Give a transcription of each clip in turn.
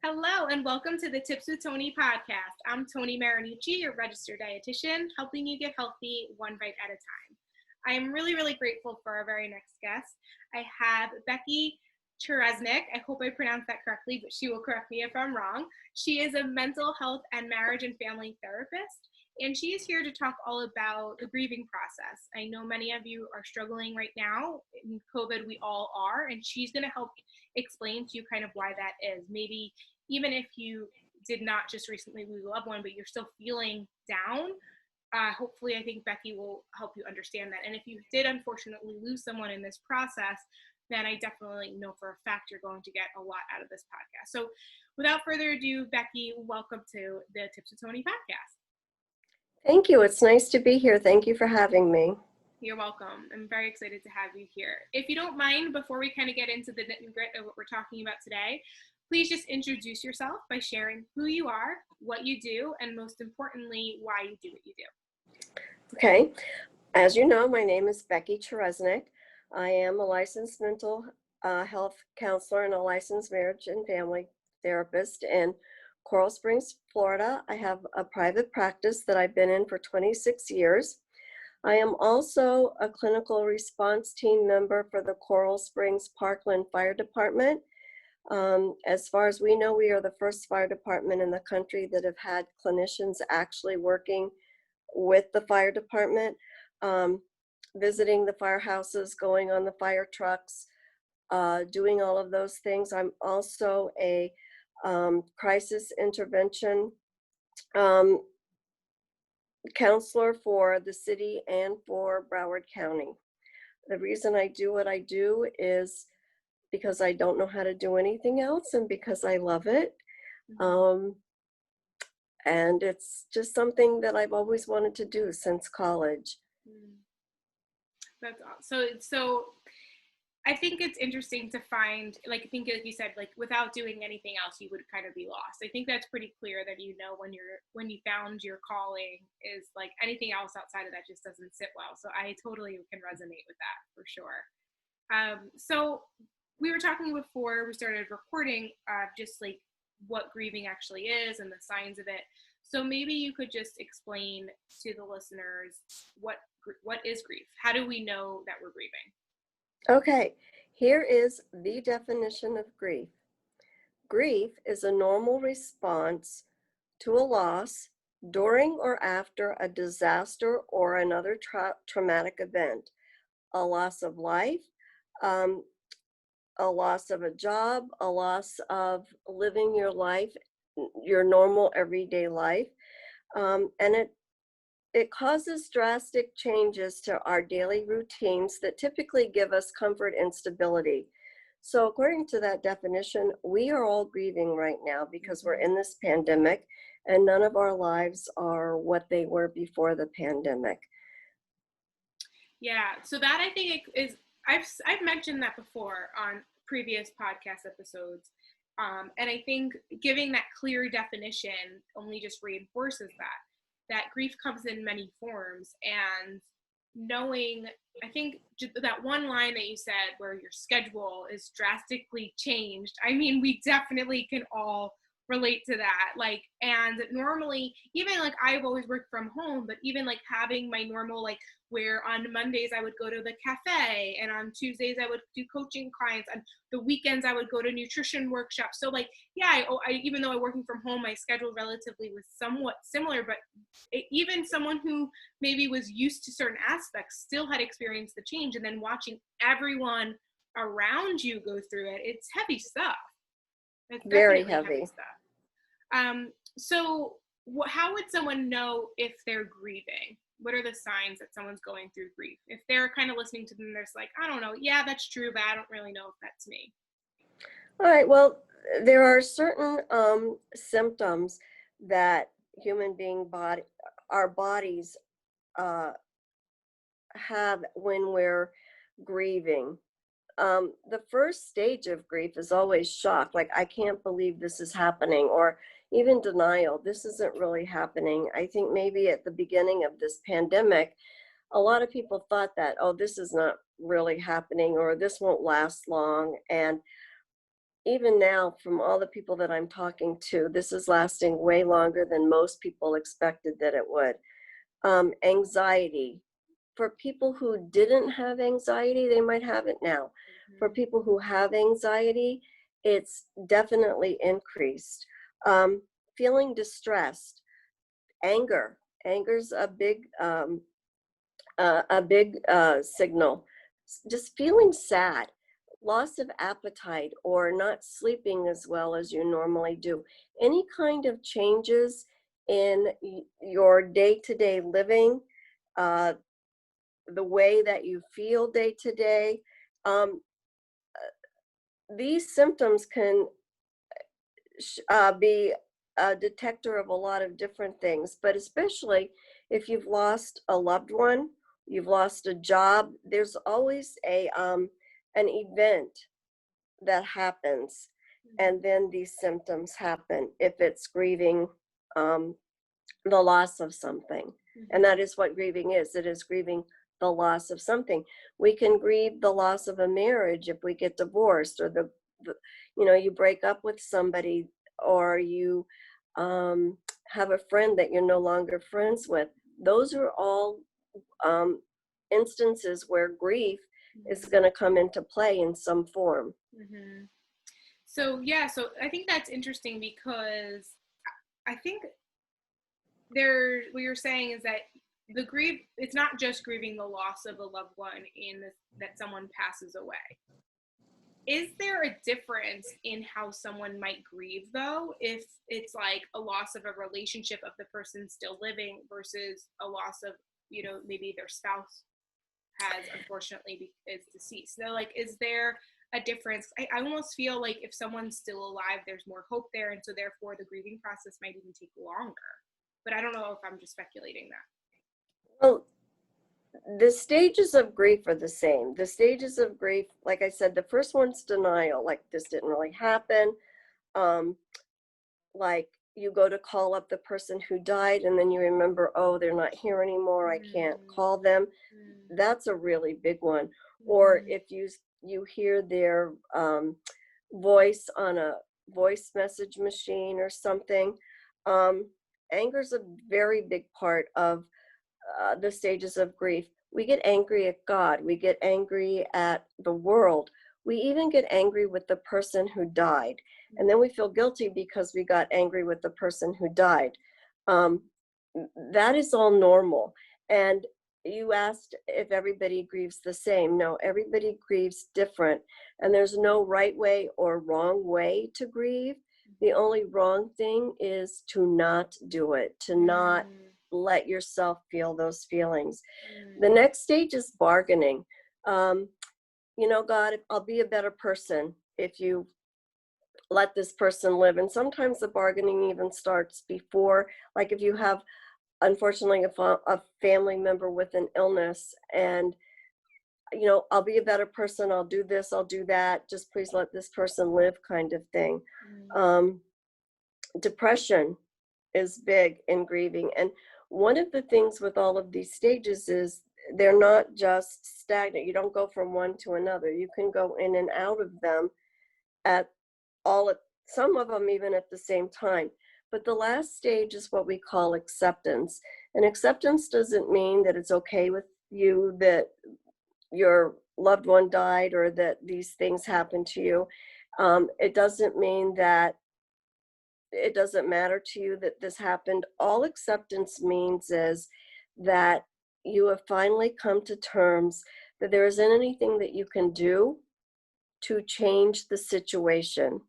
Hello and welcome to the Tips with Tony podcast. I'm Tony Marinucci, your registered dietitian, helping you get healthy one bite at a time. I am really grateful for our very next guest. I have Becky Cheresnick. I hope I pronounced that correctly, but she will correct me if I'm wrong. She is a mental health and marriage and family therapist, and she is here to talk all about the grieving process. I know many of you are struggling right now. In COVID, we all are, and she's going to help explain to you kind of why that is. Maybe even if you did not just recently lose a loved one, but you're still feeling down, hopefully I think Becky will help you understand that. And if you did unfortunately lose someone in this process, then I definitely know for a fact you're going to get a lot out of this podcast. So without further ado, Becky, welcome to the Tips with Tony podcast. Thank you. It's nice to be here. Thank you for having me. You're welcome. I'm very excited to have you here. If you don't mind, before we kind of get into the nit and grit of what we're talking about today, please just introduce yourself by sharing who you are, what you do, and most importantly, why you do what you do. Okay. As you know, my name is Becky Cheresnick. I am a licensed mental health counselor and a licensed marriage and family therapist in Coral Springs, Florida. I have a private practice that I've been in for 26 years. I am also a clinical response team member for the Coral Springs Parkland Fire Department. As far as we know, we are the first fire department in the country that have had clinicians actually working with the fire department, visiting the firehouses, going on the fire trucks, doing all of those things. I'm also a crisis intervention counselor for the city and for Broward County. The reason I do what I do is because I don't know how to do anything else and because I love it. And it's just something that I've always wanted to do since college. That's awesome. So I think it's interesting to find, like, I think like you said, like without doing anything else, you would kind of be lost. I think that's pretty clear that, you know, when you found your calling is like anything else outside of that just doesn't sit well. So I totally can resonate with that for sure. So we were talking before we started recording, just like what grieving actually is and the signs of it. So maybe you could just explain to the listeners what is grief? How do we know that we're grieving? Okay, here is the definition of grief. Grief is a normal response to a loss during or after a disaster or another traumatic event, a loss of life, a loss of a job, a loss of living your life, your normal everyday life, and it causes drastic changes to our daily routines that typically give us comfort and stability. So according to that definition, we are all grieving right now because we're in this pandemic and none of our lives are what they were before the pandemic. Yeah, so that I think is, I've mentioned that before on previous podcast episodes. And I think giving that clear definition only just reinforces that grief comes in many forms. And knowing, I think that one line that you said where your schedule is drastically changed, I mean, we definitely can all relate to that. Like, and normally, even like I've always worked from home, but even like having my normal, like where on Mondays I would go to the cafe and on Tuesdays I would do coaching clients, and the weekends I would go to nutrition workshops. So like, yeah, I even though I'm working from home, my schedule relatively was somewhat similar, but even someone who maybe was used to certain aspects still had experienced the change. And then watching everyone around you go through it, it's heavy stuff. It's very heavy stuff. So how would someone know if they're grieving? What are the signs that someone's going through grief? If they're kind of listening to them, they're like, I don't know. Yeah, that's true, but I don't really know if that's me. All right. Well, there are certain symptoms that our bodies have when we're grieving. The first stage of grief is always shock, like, I can't believe this is happening, or even denial, this isn't really happening. I think maybe at the beginning of this pandemic, a lot of people thought that, oh, this is not really happening, or this won't last long. And even now, from all the people that I'm talking to, this is lasting way longer than most people expected that it would. Anxiety. For people who didn't have anxiety, they might have it now. For people who have anxiety, it's definitely increased. Feeling distressed, anger. Anger's a big signal. Just feeling sad, loss of appetite, or not sleeping as well as you normally do. Any kind of changes in your day-to-day living, uh, the way that you feel day to day. These symptoms can be a detector of a lot of different things, but especially if you've lost a loved one, you've lost a job, there's always an event that happens, and then these symptoms happen if it's grieving the loss of something. And that is what grieving is. It is grieving the loss of something. We can grieve the loss of a marriage if we get divorced, or the you break up with somebody, or you have a friend that you're no longer friends with. Those are all instances where grief is going to come into play in some form. So I think that's interesting, because I think what you're saying is that it's not just grieving the loss of a loved one that someone passes away. Is there a difference in how someone might grieve, though, if it's like a loss of a relationship of the person still living versus a loss of, maybe their spouse has unfortunately is deceased? So, like, is there a difference? I almost feel like if someone's still alive, there's more hope there, and so therefore the grieving process might even take longer. But I don't know if I'm just speculating that. Well, the stages of grief are the same. The stages of grief, like I said, the first one's denial, like this didn't really happen. Like you go to call up the person who died, and then you remember, oh, they're not here anymore, I can't call them. That's a really big one. Or if you hear their voice on a voice message machine or something. Anger's a very big part of the stages of grief. We get angry at God. We get angry at the world. We even get angry with the person who died. And then we feel guilty because we got angry with the person who died. That is all normal. And you asked if everybody grieves the same. No, everybody grieves different. And there's no right way or wrong way to grieve. The only wrong thing is to not do it, to not let yourself feel those feelings. The next stage is bargaining. God, I'll be a better person if you let this person live. And sometimes the bargaining even starts before, like if you have, unfortunately, a family member with an illness, and I'll be a better person, I'll do this, I'll do that, just please let this person live, kind of thing. Depression is big in grieving. And one of the things with all of these stages is they're not just stagnant. You don't go from one to another. You can go in and out of them some of them even at the same time. But the last stage is what we call acceptance. And acceptance doesn't mean that it's okay with you that your loved one died or that these things happened to you. It doesn't mean that it doesn't matter to you that this happened. All acceptance means is that you have finally come to terms that there isn't anything that you can do to change the situation,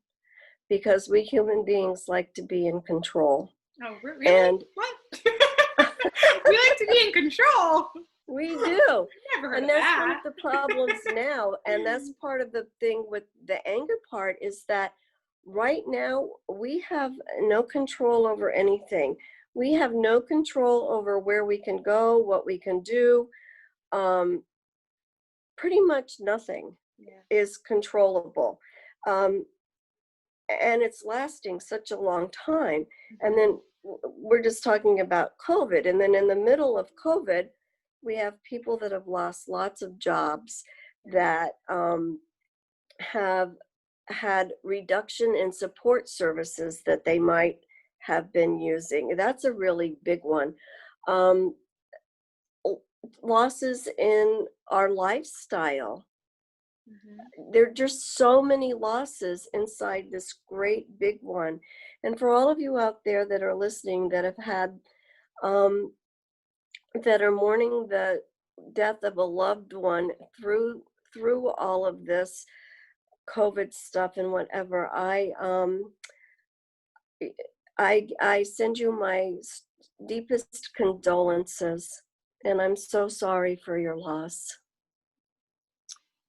because we human beings like to be in control. Oh, really? And what? We like to be in control. We do. Never heard and of that's that. One of the problems now. And that's part of the thing with the anger part, is that right now we have no control over anything. We have no control over where we can go, what we can do. Pretty much nothing is controllable. And it's lasting such a long time. And then we're just talking about COVID. And then in the middle of COVID, we have people that have lost lots of jobs, that have had reduction in support services that they might have been using. That's a really big one. Um, Losses in our lifestyle. There are just so many losses inside this great big one. And for all of you out there that are listening that have had, that are mourning the death of a loved one through all of this COVID stuff and whatever, I send you my deepest condolences, and I'm so sorry for your loss.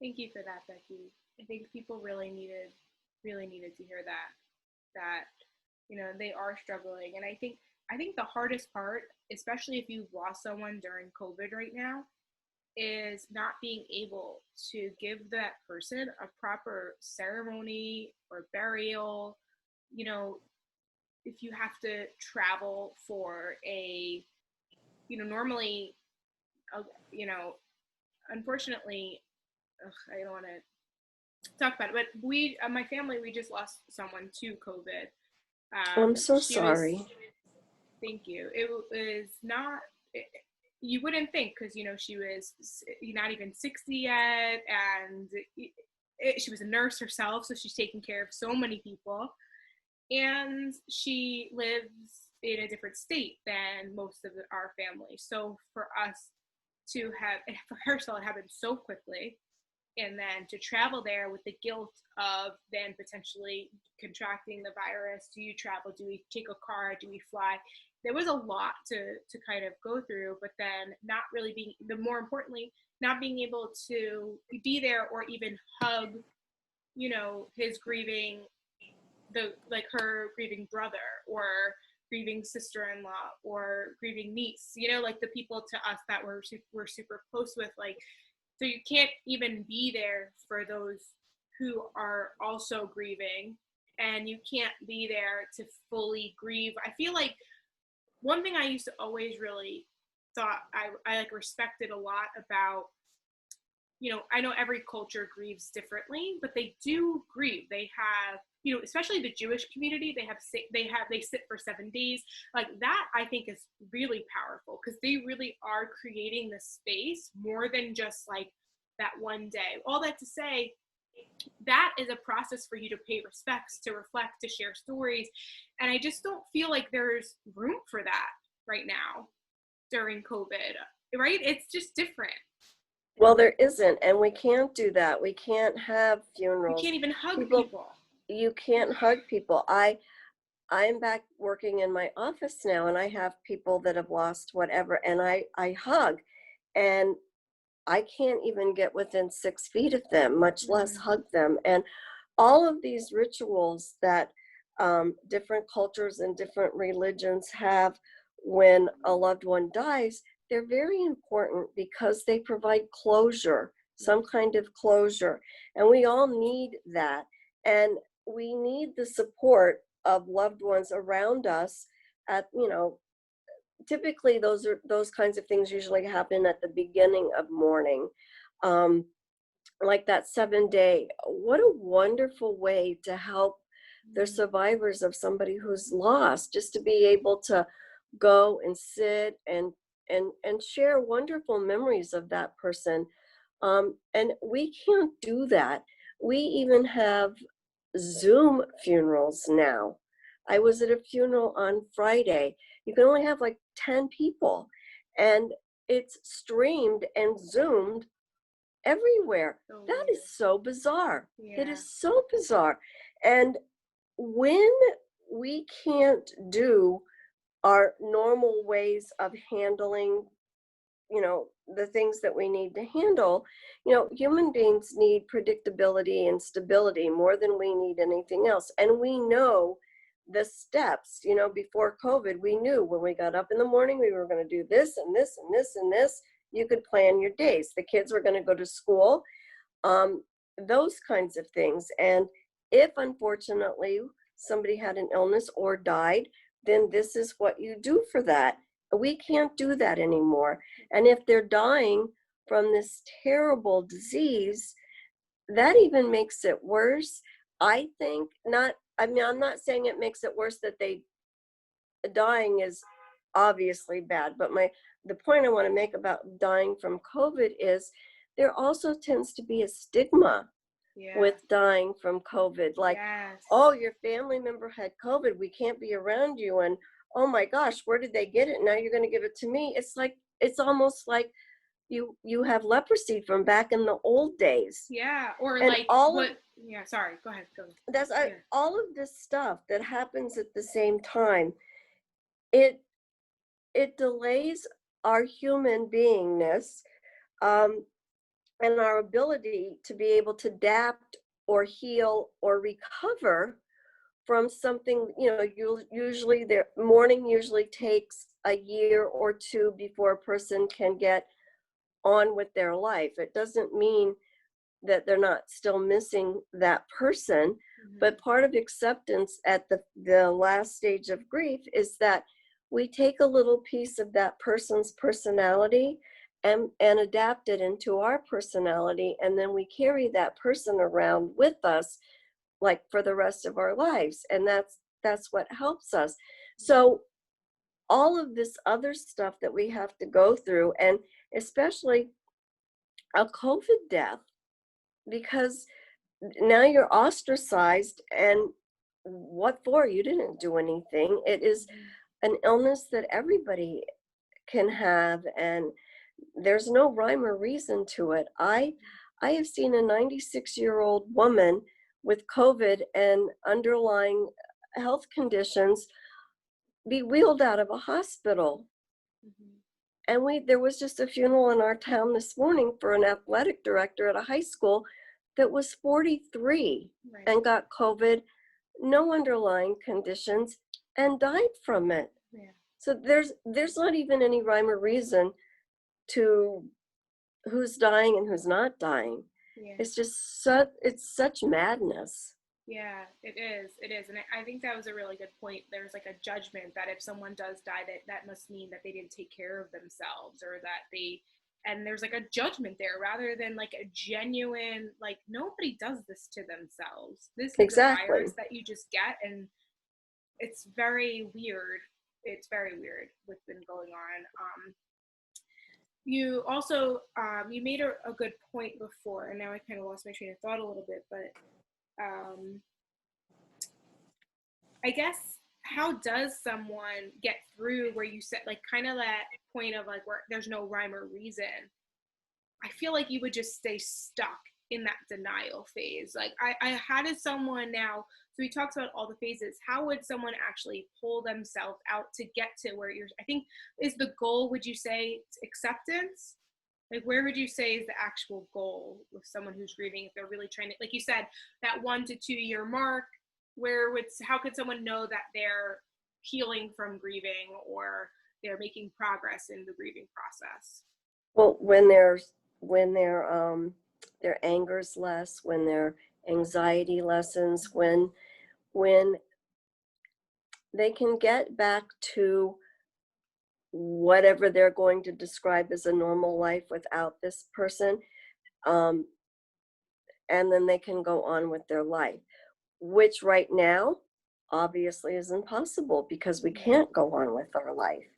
Thank you for that, Becky. I think people really needed to hear that they are struggling. And I think the hardest part, especially if you've lost someone during COVID right now, is not being able to give that person a proper ceremony or burial. If you have to travel for normally, unfortunately, I don't want to talk about it, but my family, we just lost someone to COVID. I'm so sorry. Thank you. It was not, you wouldn't think, because, she was not even 60 yet, and she was a nurse herself, so she's taking care of so many people. And she lives in a different state than most of our family. So for us for her to happen so quickly, and then to travel there with the guilt of then potentially contracting the virus. Do you travel? Do we take a car? Do we fly? There was a lot to kind of go through, but then more importantly, not being able to be there or even hug, his grieving, her grieving brother or grieving sister-in-law or grieving niece, like the people to us that we're super close with, so you can't even be there for those who are also grieving, and you can't be there to fully grieve. I feel like one thing I used to always really thought I respected a lot about, I know every culture grieves differently, but they do grieve. They have, especially the Jewish community, they sit for 7 days. Like that, I think is really powerful, because they really are creating the space more than just like that one day. All that to say, that is a process for you to pay respects, to reflect, to share stories. And I just don't feel like there's room for that right now during COVID, right? It's just different. Well, there isn't, and we can't do that. We can't have funerals. You can't even hug people. You can't hug people. I'm back working in my office now, and I have people that have lost whatever, and I hug, and I can't even get within 6 feet of them, much less hug them. And all of these rituals that different cultures and different religions have when a loved one dies, they're very important because they provide closure, some kind of closure. And we all need that. And we need the support of loved ones around us at, typically those kinds of things usually happen at the beginning of mourning. Like that 7-day, what a wonderful way to help the survivors of somebody who's lost, just to be able to go and sit and share wonderful memories of that person. And we can't do that. We even have Zoom funerals now. I was at a funeral on Friday. You can only have like 10 people, and it's streamed and Zoomed everywhere. That is so bizarre. Yeah. It is so bizarre. And when we can't do our normal ways of handling, the things that we need to handle, human beings need predictability and stability more than we need anything else. And we know the steps, before COVID, we knew when we got up in the morning, we were going to do this and this and this and this. You could plan your days. The kids were going to go to school, those kinds of things. And if unfortunately somebody had an illness or died, then this is what you do for that. We can't do that anymore. And if they're dying from this terrible disease, that even makes it worse. I think not, I mean, I'm not saying it makes it worse that dying is obviously bad, but the point I want to make about dying from COVID is there also tends to be a stigma with dying from COVID. Like, oh, your family member had COVID, we can't be around you. And oh my gosh, where did they get it? Now you're going to give it to me. It's like, it's almost like you have leprosy from back in the old days. Yeah. Or and like all what, of, sorry, go ahead. Go. that's all of this stuff that happens at the same time. It delays our human beingness, and our ability to be able to adapt or heal or recover from something. Usually their mourning usually takes a year or two before a person can get on with their life. It doesn't mean that they're not still missing that person, but part of acceptance at the last stage of grief is that we take a little piece of that person's personality and adapt it into our personality, and then we carry that person around with us like for the rest of our lives, and that's what helps us. So all of this other stuff that we have to go through, and especially a COVID death, because now you're ostracized, and what for? You didn't do anything. It is an illness that everybody can have, and there's no rhyme or reason to it. I have seen a 96-year-old woman with COVID and underlying health conditions be wheeled out of a hospital. And there was just a funeral in our town this morning for an athletic director at a high school that was 43 and got COVID, no underlying conditions, and died from it. So there's not even any rhyme or reason to who's dying and who's not dying. It's just such madness. Yeah, it is. And I think that was a really good point. There's like a judgment that if someone does die, that must mean that they didn't take care of themselves, or that and there's like a judgment there rather than like a genuine, like, nobody does this to themselves. This is a virus that you just get, and it's very weird. It's very weird what's been going on. You also, you made a good point before, and now I kind of lost my train of thought a little bit, but I guess, how does someone get through where you said, like, kind of that point of like where there's no rhyme or reason? I feel like you would just stay stuck in that denial phase. Like, how does someone now, so we talked about all the phases, how would someone actually pull themselves out to get to where I think, is the goal, would you say, acceptance? Like, where would you say is the actual goal with someone who's grieving, if they're really trying to, like you said, that 1 to 2 year mark, how could someone know that they're healing from grieving, or they're making progress in the grieving process? Well, when their anger's less, when their anxiety lessens, when they can get back to whatever they're going to describe as a normal life without this person, and then they can go on with their life, which right now obviously is impossible because we can't go on with our life,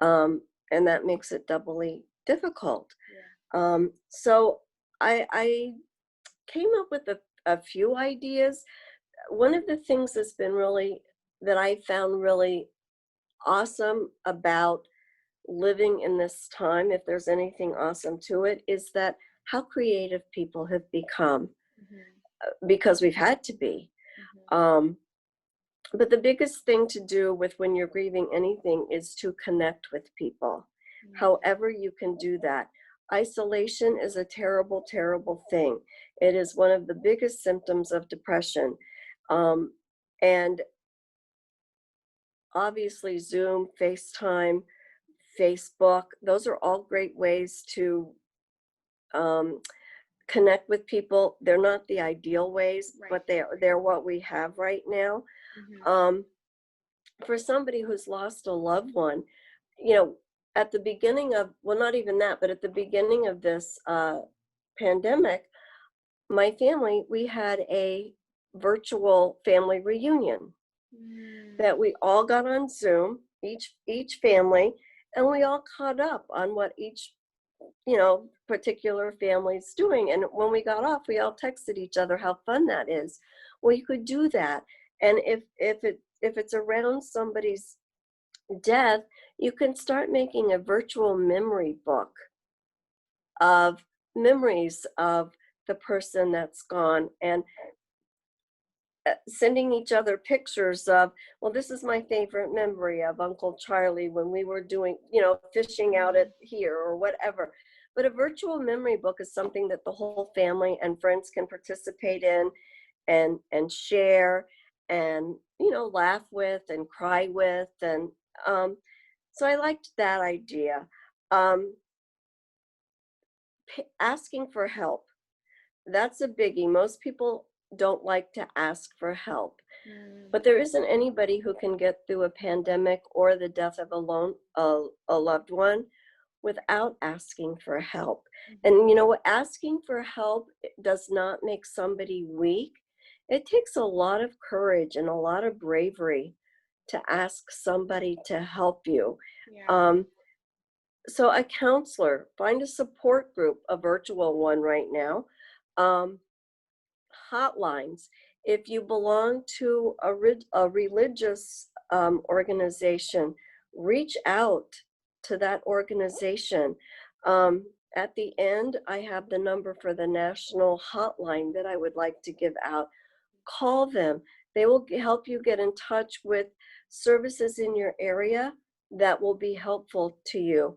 and that makes it doubly difficult. So I came up with a few ideas. One of the things that I found really awesome about living in this time, if there's anything awesome to it, is that how creative people have become, because we've had to be. But the biggest thing to do with when you're grieving anything is to connect with people, however you can do that. Isolation is a terrible, terrible thing. It is one of the biggest symptoms of depression. And obviously Zoom, FaceTime, Facebook, those are all great ways to connect with people. They're not the ideal ways, but they're what we have right now. For somebody who's lost a loved one, at the beginning of, well, not even that, but at the beginning of this pandemic, my family, we had a virtual family reunion that we all got on Zoom, each family, and we all caught up on what each, particular family's doing. And when we got off, we all texted each other how fun that is. Well, you could do that. And if it's around somebody's death, you can start making a virtual memory book of memories of the person that's gone, and sending each other pictures of, well, this is my favorite memory of Uncle Charlie when we were doing, fishing out at here or whatever. But a virtual memory book is something that the whole family and friends can participate in and share and, laugh with and cry with. And so I liked that idea. Asking for help. That's a biggie. Most people don't like to ask for help, but there isn't anybody who can get through a pandemic or the death of a loved one without asking for help. And asking for help does not make somebody weak. It takes a lot of courage and a lot of bravery to ask somebody to help you. So a counselor, find a support group, a virtual one right now. Hotlines. If you belong to a religious organization, reach out to that organization. At the end, I have the number for the national hotline that I would like to give out. Call them. They will help you get in touch with services in your area that will be helpful to you.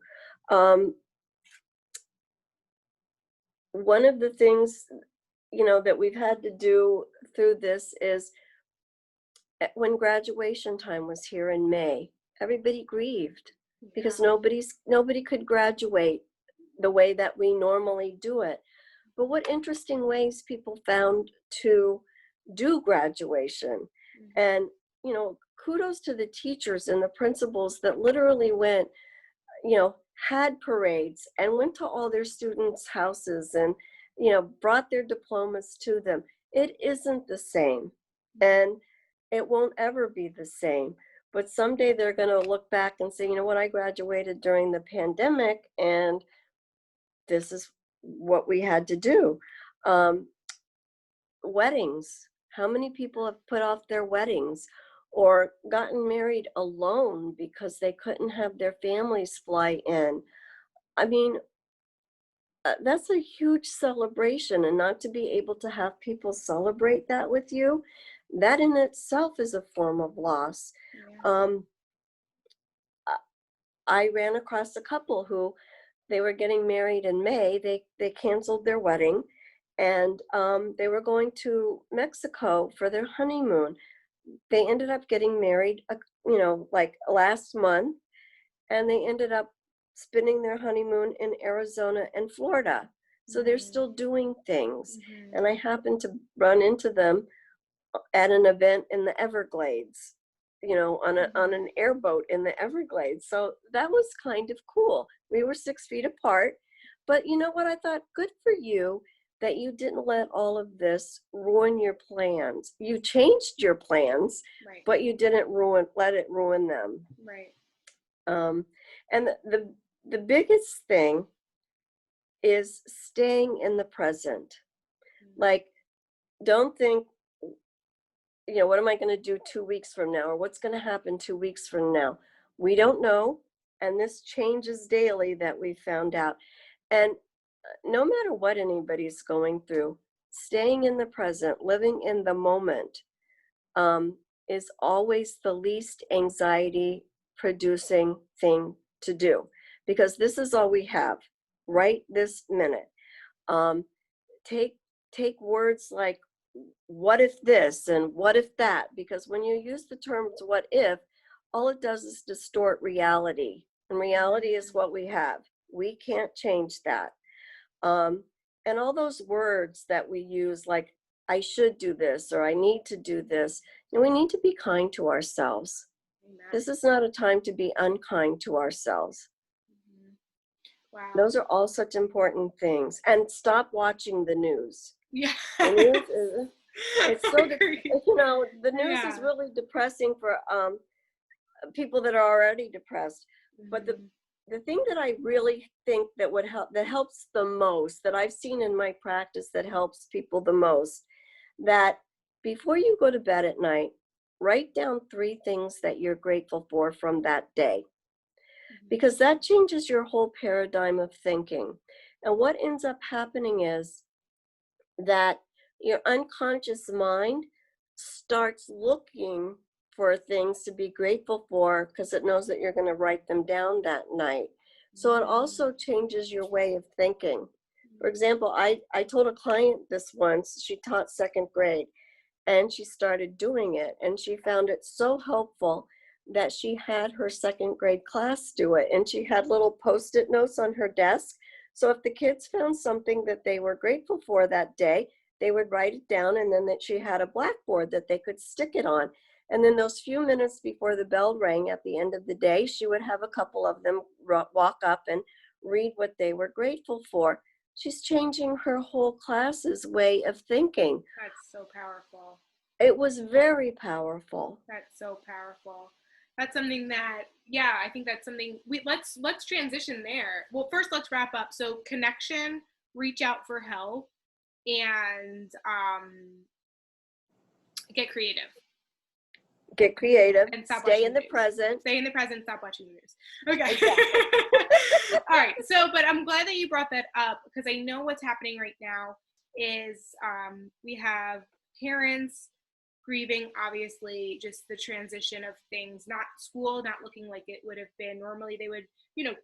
One of the things that we've had to do through this is when graduation time was here in May, everybody grieved because nobody could graduate the way that we normally do it. But what interesting ways people found to do graduation. And, kudos to the teachers and the principals that literally went, had parades and went to all their students' houses and, brought their diplomas to them. It isn't the same, and it won't ever be the same. But someday they're going to look back and say, I graduated during the pandemic, and this is what we had to do. Weddings. How many people have put off their weddings or gotten married alone because they couldn't have their families fly in? I mean, that's a huge celebration, and not to be able to have people celebrate that with you, that in itself is a form of loss. I ran across a couple who they were getting married in May. They canceled their wedding, and they were going to Mexico for their honeymoon. They ended up getting married, like last month, and they ended up spending their honeymoon in Arizona and Florida. So they're still doing things. And I happened to run into them at an event in the Everglades, on an airboat in the Everglades. So that was kind of cool. We were 6 feet apart, but you know what? I thought, good for you that you didn't let all of this ruin your plans. You changed your plans, right, but you didn't let it ruin them. Right. And the biggest thing is staying in the present. Like, don't think, what am I going to do 2 weeks from now? Or what's going to happen 2 weeks from now? We don't know. And this changes daily, that we found out. And no matter what anybody's going through, staying in the present, living in the moment, is always the least anxiety producing thing to do, because this is all we have right this minute. Take words like, what if this and what if that, because when you use the terms what if, all it does is distort reality, and reality is what we have. We can't change that. And all those words that we use, like I should do this or I need to do this, we need to be kind to ourselves. Amen. This is not a time to be unkind to ourselves. Wow. Those are all such important things. And stop watching the news. Yeah. The news It's so, you know, the news is Yeah. really depressing for people that are already depressed. But the thing that I really think that would help, that helps the most, that I've seen in my practice that helps people the most, that before you go to bed at night, write down 3 things that you're grateful for from that day, because that changes your whole paradigm of thinking. And what ends up happening is that your unconscious mind starts looking for things to be grateful for because it knows that you're going to write them down that night. So it also changes your way of thinking. For example, I told a client this once. She taught 2nd grade, and she started doing it, and she found it so helpful that she had her 2nd grade class do it, and she had little post-it notes on her desk. So if the kids found something that they were grateful for that day, they would write it down, and then that she had a blackboard that they could stick it on. And then those few minutes before the bell rang at the end of the day, she would have a couple of them walk up and read what they were grateful for. She's changing her whole class's way of thinking. That's so powerful. It was very powerful. That's so powerful. That's something that, yeah, I think that's something let's transition there. Well, first let's wrap up. So connection, reach out for help, and get creative. Get creative. And stay in the present. Stay in the present. Stop watching the news. Okay. Exactly. All right. So, but I'm glad that you brought that up, because I know what's happening right now is we have parents grieving, obviously, just the transition of things, not school, not looking like it would have been. Normally they would,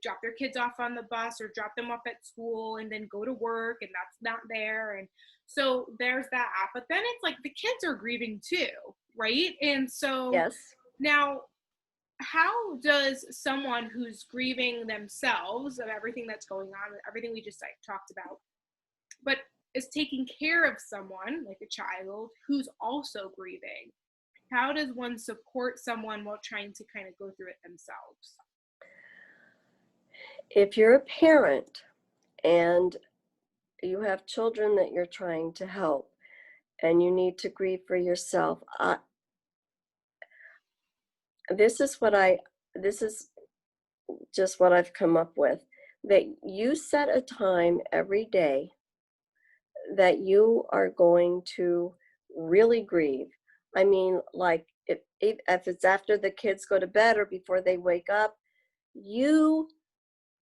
drop their kids off on the bus or drop them off at school and then go to work, and that's not there. And so there's that. But then it's like the kids are grieving too, right? And so yes. Now, how does someone who's grieving themselves of everything that's going on, everything we just talked about, but is taking care of someone like a child who's also grieving, how does one support someone while trying to kind of go through it themselves? If you're a parent and you have children that you're trying to help and you need to grieve for yourself, this is just what I've come up with, that you set a time every day that you are going to really grieve. I mean, like if it's after the kids go to bed or before they wake up, you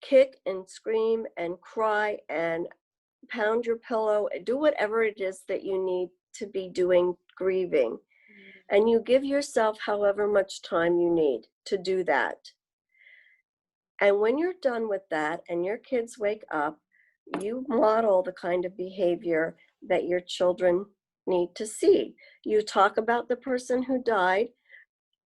kick and scream and cry and pound your pillow, do whatever it is that you need to be doing grieving. And you give yourself however much time you need to do that. And when you're done with that and your kids wake up, you model the kind of behavior that your children need to see. You talk about the person who died.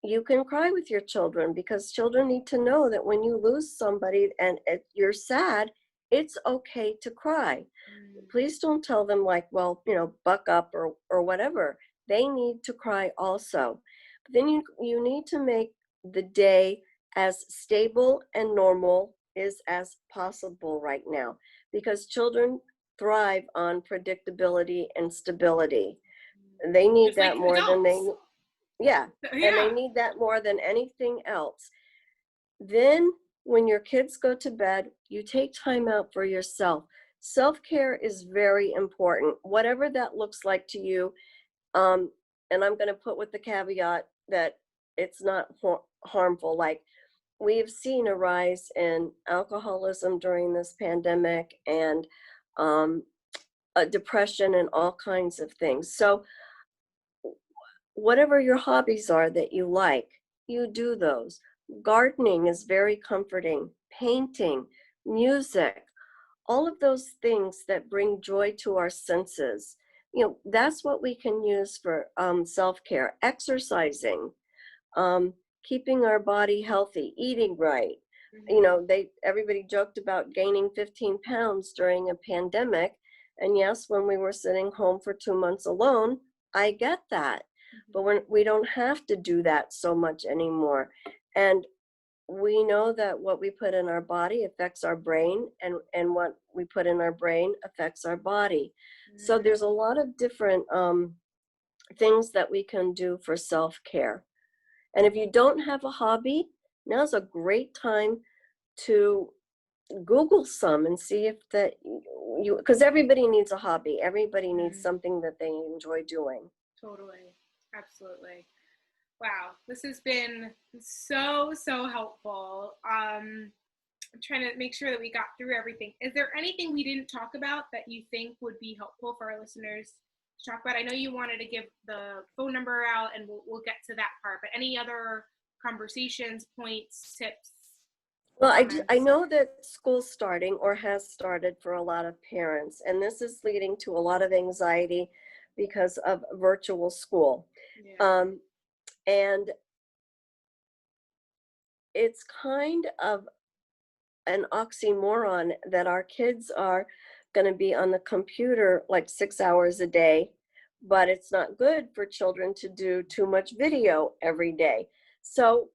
You can cry with your children, because children need to know that when you lose somebody and you're sad, it's okay to cry. Please don't tell them like, well, buck up or whatever. They need to cry also. But then you need to make the day as stable and normal as possible right now, because children thrive on predictability and stability. They need just that like more adults. Than they yeah. And they need that more than anything else. Then when your kids go to bed, you take time out for yourself. Self-care is very important, whatever that looks like to you. And I'm going to put with the caveat that it's not harmful. Like, we've seen a rise in alcoholism during this pandemic, and depression and all kinds of things. So whatever your hobbies are that you like, you do those. Gardening is very comforting. Painting, music, all of those things that bring joy to our senses. That's what we can use for self-care. Exercising, keeping our body healthy, eating right. Everybody joked about gaining 15 pounds during a pandemic. And yes, when we were sitting home for 2 months alone, I get that. But when we don't have to do that so much anymore. And we know that what we put in our body affects our brain, and what we put in our brain affects our body. So there's a lot of different things that we can do for self-care. And if you don't have a hobby, now's a great time to Google some and see if that you, because everybody needs a hobby. Everybody needs something that they enjoy doing. Totally. Absolutely. Wow. This has been so helpful. I'm trying to make sure that we got through everything. Is there anything we didn't talk about that you think would be helpful for our listeners to talk about? I know you wanted to give the phone number out, and we'll get to that part, but any other conversations, points, tips? Well, I know that school's starting or has started for a lot of parents, and this is leading to a lot of anxiety because of virtual school. Yeah. And it's kind of an oxymoron that our kids are going to be on the computer like 6 hours a day, but it's not good for children to do too much video every day. So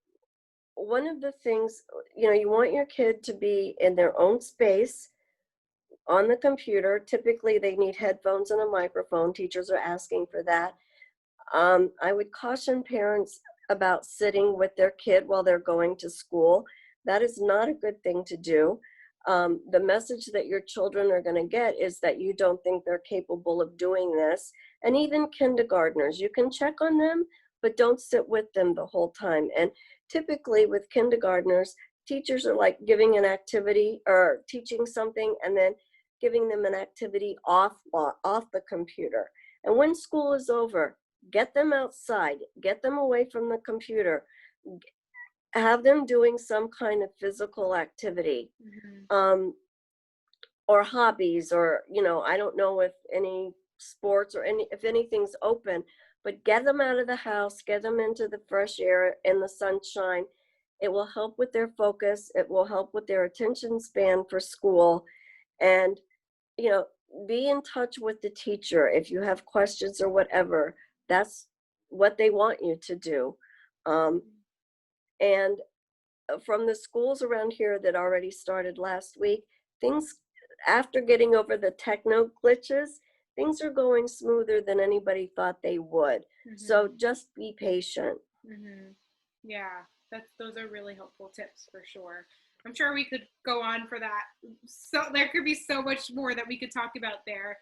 one of the things, you want your kid to be in their own space on the computer. Typically they need headphones and a microphone. Teachers are asking for that. I would caution parents about sitting with their kid while they're going to school. That is not a good thing to do. The message that your children are going to get is that you don't think they're capable of doing this. And even kindergartners, you can check on them, but don't sit with them the whole time. And typically with kindergartners, teachers are like giving an activity or teaching something and then giving them an activity off the computer. And when school is over, get them outside, get them away from the computer, have them doing some kind of physical activity, or hobbies, or, I don't know if any sports or if anything's open, but get them out of the house, get them into the fresh air and the sunshine. It will help with their focus. It will help with their attention span for school. And, be in touch with the teacher if you have questions or whatever. That's what they want you to do. And from the schools around here that already started last week, things, after getting over the techno glitches, things are going smoother than anybody thought they would. So just be patient. Yeah, those are really helpful tips for sure. I'm sure we could go on for that. So there could be so much more that we could talk about there.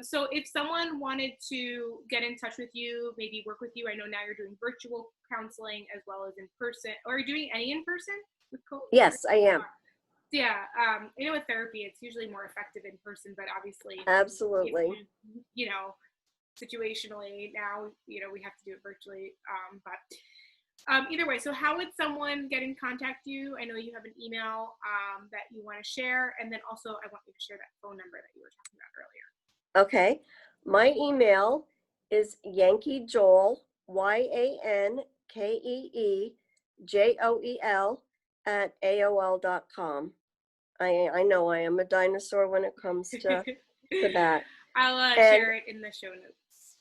So if someone wanted to get in touch with you, maybe work with you, I know now you're doing virtual counseling as well as in person, or are you doing any in person? Yes, I am. Yeah, I know with therapy, it's usually more effective in person, but obviously, absolutely, situationally now, we have to do it virtually. But either way, so how would someone get in contact you? I know you have an email that you want to share, and then also I want you to share that phone number that you were talking about earlier. Okay, my email is Yankee Joel, YANKEEJOEL @AOL.com. I know I am a dinosaur when it comes to that. I'll share it in the show notes.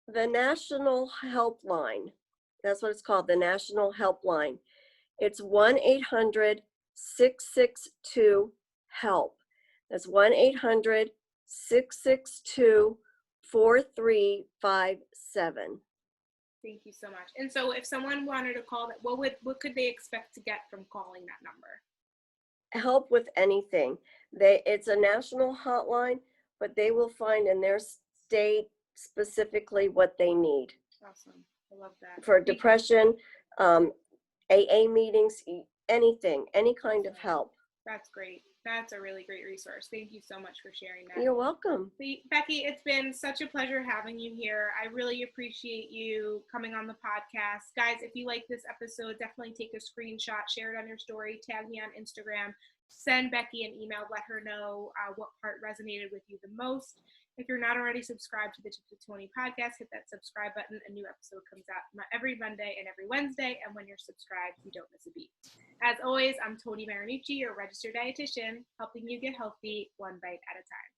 The National Helpline, that's what it's called, the National Helpline. It's 1-800-662-HELP. That's 1-800-662-4357. Thank you so much. And so if someone wanted to call that, what could they expect to get from calling that number? Help with anything. It's a national hotline, but they will find in their state specifically what they need. Awesome. I love that. For depression, AA meetings, anything, any kind of help. That's great. That's a really great resource. Thank you so much for sharing that. You're welcome. Becky, it's been such a pleasure having you here. I really appreciate you coming on the podcast. Guys, if you like this episode, definitely take a screenshot, share it on your story, tag me on Instagram, send Becky an email, let her know what part resonated with you the most. If you're not already subscribed to the Tips with Tony podcast, hit that subscribe button. A new episode comes out every Monday and every Wednesday. And when you're subscribed, you don't miss a beat. As always, I'm Tony Marinucci, your registered dietitian, helping you get healthy one bite at a time.